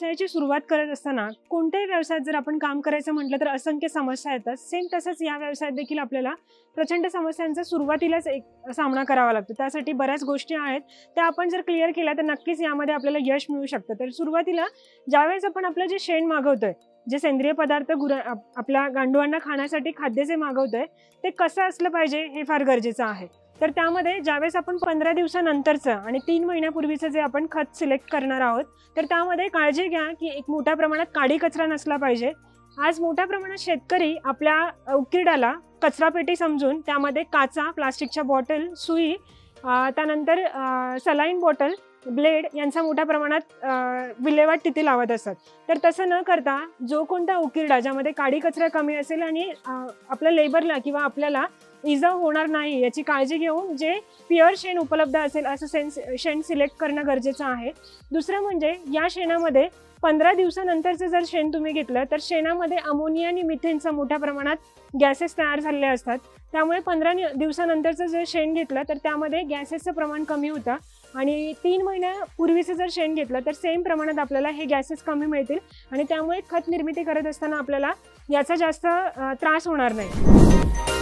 व्यवसायाची सुरुवात करत असताना कोणत्याही व्यवसायात जर आपण काम करायचं म्हटलं तर असंख्य समस्या येतात. सेम तसंच या व्यवसायात देखील आपल्याला प्रचंड समस्यांचा सुरुवातीलाच एक सामना करावा लागतो. त्यासाठी बऱ्याच गोष्टी आहेत, त्या आपण जर क्लिअर केल्या तर नक्कीच यामध्ये आपल्याला यश मिळू शकतं. तर सुरुवातीला ज्यावेळेस आपण आपलं जे शेण मागवतोय, जे सेंद्रिय पदार्थ आपल्या गांडूळांना खाण्यासाठी खाद्य जे मागवतोय ते कसं असलं पाहिजे हे फार गरजेचं आहे. तर त्यामध्ये ज्यावेळेस आपण 15 दिवसानंतरचं आणि 3 महिन्यापूर्वीचं जे आपण खत सिलेक्ट करणार आहोत, तर त्यामध्ये काळजी घ्या की एक मोठ्या प्रमाणात काडी कचरा नसला पाहिजे. आज मोठ्या प्रमाणात शेतकरी आपल्या उकिरड्याला कचरापेटी समजून त्यामध्ये काचा, प्लास्टिकच्या बॉटल, सुई, त्यानंतर सलाईन बॉटल, ब्लेड यांचा मोठ्या प्रमाणात विल्हेवाट तिथे लावत असतात. तर तसं न करता जो कोणता उकिरडा ज्यामध्ये काडी कचरा कमी असेल आणि आपल्या लेबरला किंवा आपल्याला इजा होणार नाही याची काळजी घेऊन जे प्युअर शेण उपलब्ध असेल असं शेण सिलेक्ट करणं गरजेचं आहे. दुसरं म्हणजे या शेणामध्ये 15 दिवसानंतरचं जर शेण तुम्ही घेतलं तर शेणामध्ये अमोनिया आणि मिथेनचा मोठ्या प्रमाणात गॅसेस तयार झालेले असतात. त्यामुळे 15 दिवसानंतरचं जर शेण घेतलं तर त्यामध्ये गॅसेसचं प्रमाण कमी होतं आणि 3 महिन्यापूर्वीचं जर शेण घेतलं तर सेम प्रमाणात आपल्याला हे गॅसेस कमी मिळतील आणि त्यामुळे खत निर्मिती करत असताना आपल्याला याचा जास्त त्रास होणार नाही.